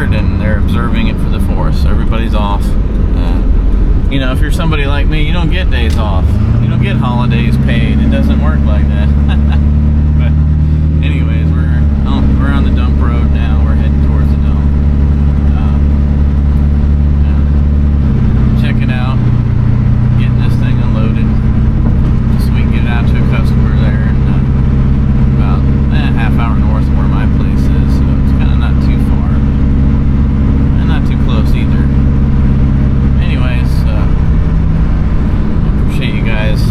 third, and they're observing it for the 4th. So everybody's off. You know, if you're somebody like me, you don't get days off. You don't get holidays paid. It doesn't work like that. But anyways, we're on the dump road now. We're heading towards the dump. Check it out. Getting this thing unloaded, just so we can get it out to a customer there, and about a half hour north of where my place is, so it's kind of not too far, and not too close either. Anyways, appreciate you guys.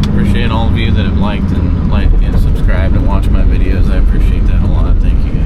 Appreciate all of you that have liked and subscribed and watched my videos. I appreciate that a lot. Thank you guys.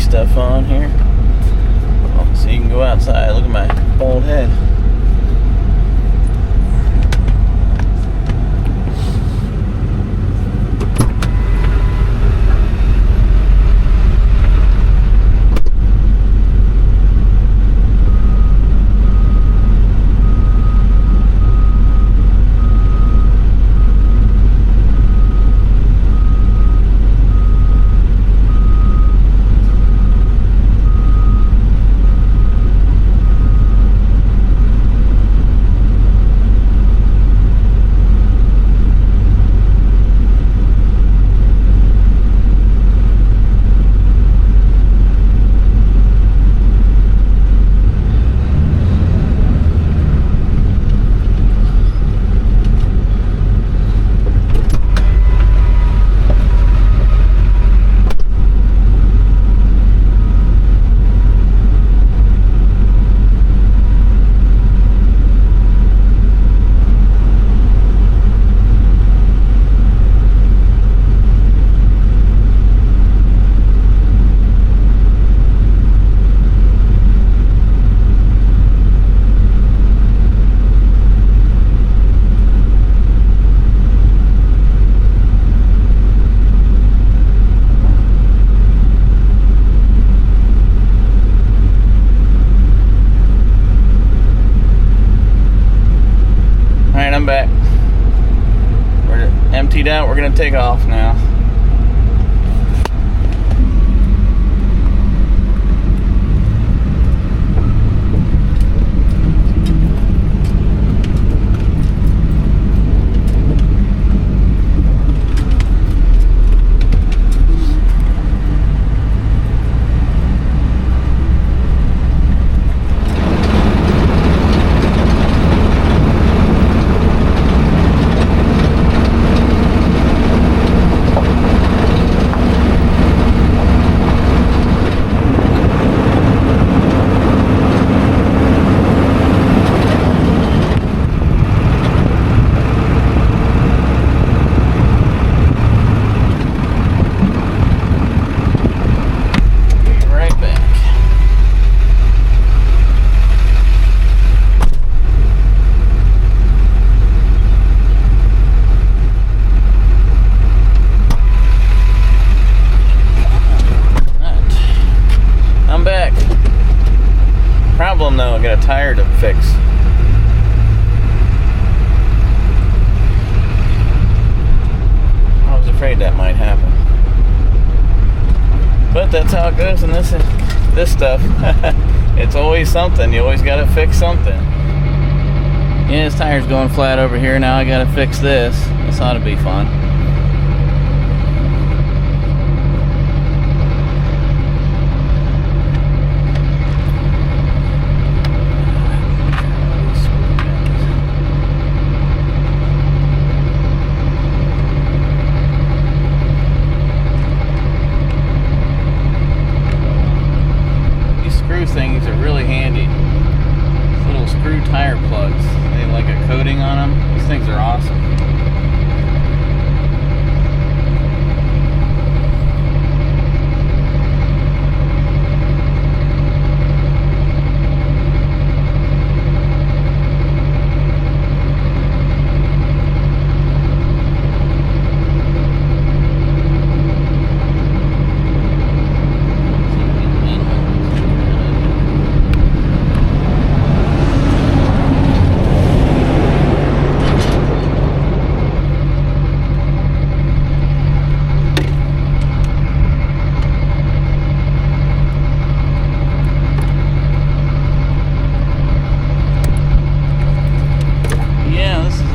Stuff on here so you can go outside. Look at my bald head. I'm back. We're emptied out. We're gonna take off now. fix. I was afraid that might happen. But that's how it goes in this stuff. It's always something. You always gotta fix something. Yeah, this tire's going flat over here. Now I gotta fix this. This ought to be fun. Things are really handy. These little screw tire plugs. They have like a coating on them. These things are awesome.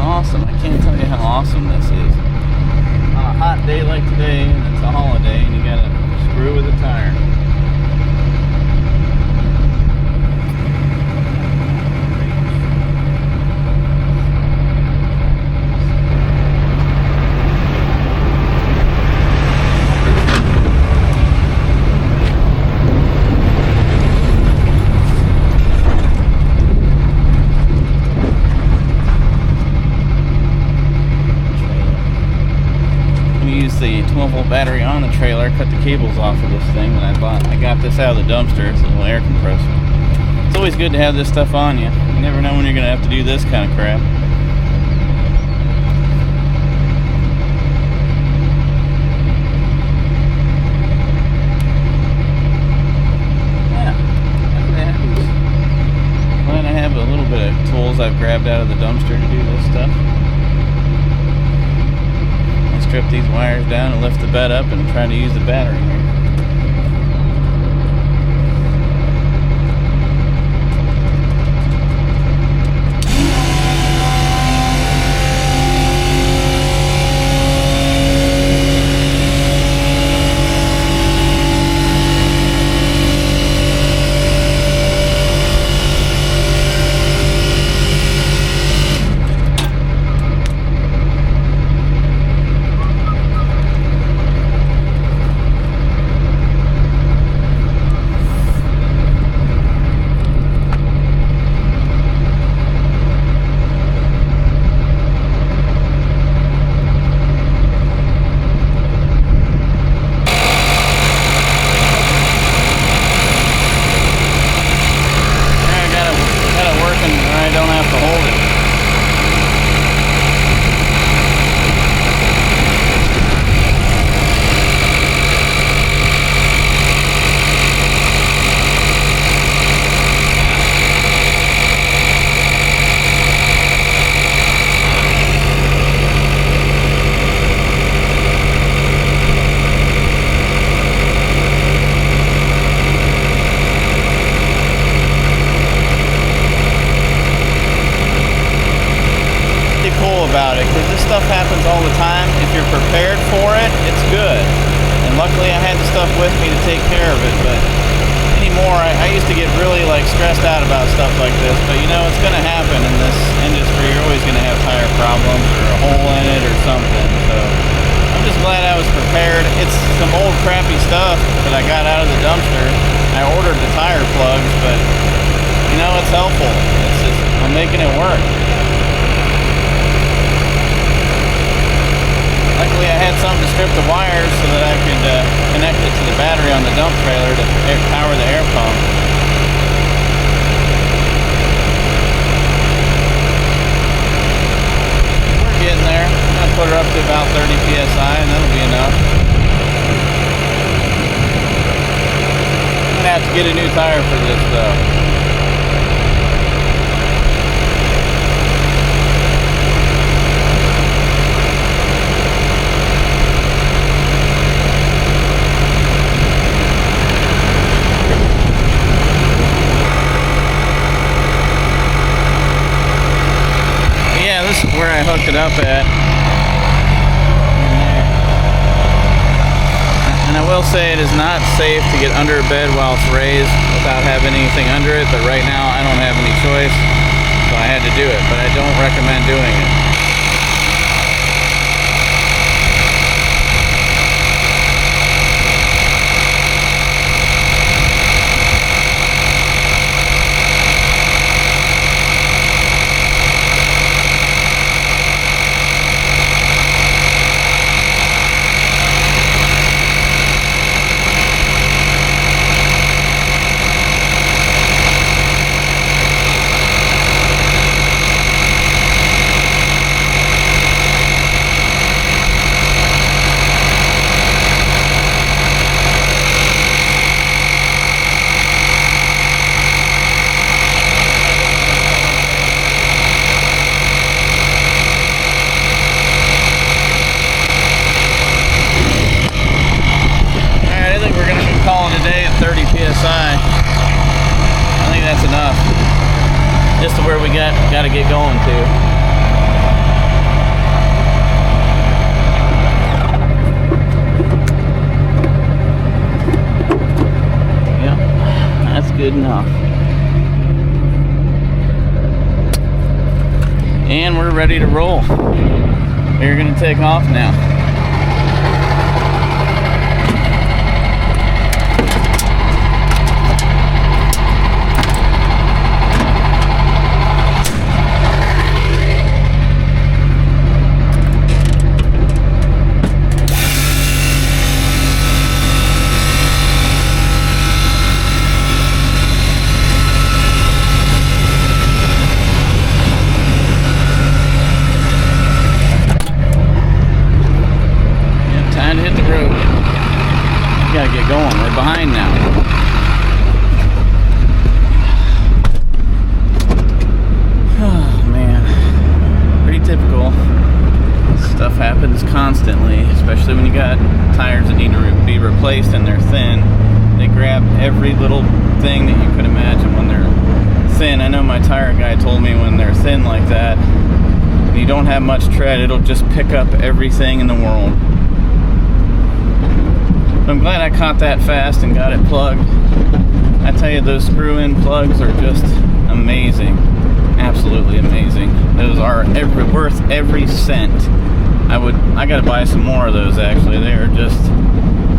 Awesome. I can't tell you how awesome this is. On a hot day like today, and it's a holiday, and you gotta screw with a tire. The 12-volt battery on the trailer, cut the cables off of this thing that I bought. I got this out of the dumpster. It's a little air compressor. It's always good to have this stuff on you. You never know when you're going to have to do this kind of crap. Yeah, glad I have a little bit of tools I've grabbed out of the dumpster to do this stuff. Strip these wires down and lift the bed up and try to use the battery here. About it, because this stuff happens all the time. If you're prepared for it, it's good. And luckily I had the stuff with me to take care of it, but anymore I used to get really like stressed out about stuff like this, but you know, it's going to happen in this industry. You're always going to have tire problems or a hole in it or something, so I'm just glad I was prepared. It's some old crappy stuff that I got out of the dumpster. I ordered the tire plugs, but you know, it's helpful. It's just, I'm making it work. Luckily I had something to strip the wires so that I could connect it to the battery on the dump trailer to power the air pump. We're getting there. I'm going to put her up to about 30 psi and that'll be enough. I'm going to have to get a new tire for this though. where I hooked it up at. And I will say it is not safe to get under a bed while it's raised without having anything under it, but right now I don't have any choice, so I had to do it, but I don't recommend doing it. Calling today at 30 psi. I think that's enough. Just to where we got to get going to. Yep, that's good enough. And we're ready to roll. We're gonna take off now. Gotta get going. We're behind now. Oh man, pretty typical. Stuff happens constantly, especially when you got tires that need to be replaced and they're thin. They grab every little thing that you could imagine when they're thin. I know my tire guy told me when they're thin like that, and you don't have much tread, it'll just pick up everything in the world. I'm glad I caught that fast and got it plugged. I tell you, those screw-in plugs are just amazing. Absolutely amazing. Those are worth every cent. I gotta buy some more of those actually. They are just,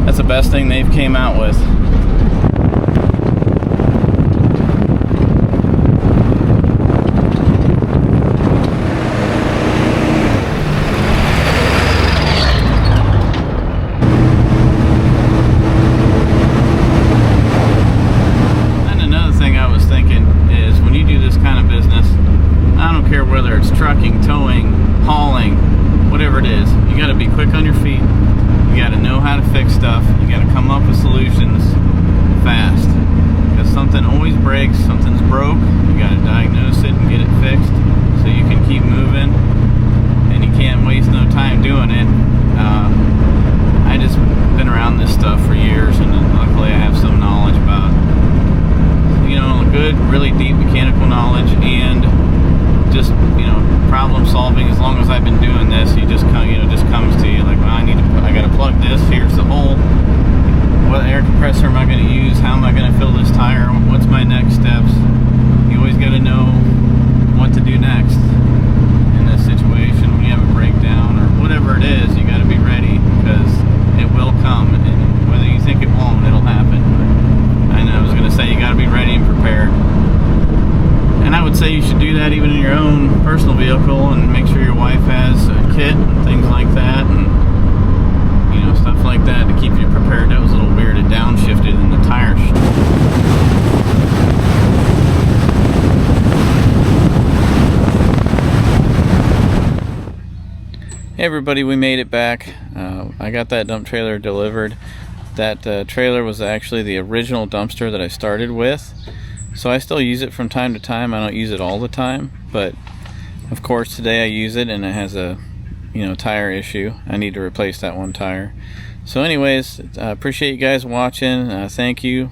that's the best thing they've came out with. Whether it's trucking, towing, hauling, whatever it is, you got to be quick on your feet. You got to know how to fix stuff. You got to come up with solutions fast, because something always breaks, something's broke. You got to diagnose it and get it fixed so you can keep moving, and you can't waste no time doing it. I just been around this stuff for years, and luckily I have some knowledge about, good, really deep mechanical knowledge, and just, problem solving. As long as I've been doing this, you just just comes to you like, well, I got to plug this, here's the hole, what air compressor am I going to use, how am I going to fill this tire, what's my next steps. You always got to know what to do next in this situation. When you have a breakdown or whatever it is, you got to be ready, because it will come, and whether you think it won't, it'll happen. And I was going to say, you got to be ready and prepared. And I would say you should do that even in your own personal vehicle, and make sure your wife has a kit and things like that, and stuff like that to keep you prepared. That was a little weird. It downshifted in the tire. Hey everybody, we made it back. I got that dump trailer delivered. That trailer was actually the original dumpster that I started with. So I still use it from time to time. I don't use it all the time, but of course today I use it, and it has a tire issue. I need to replace that one tire. So anyways, appreciate you guys watching. Thank you.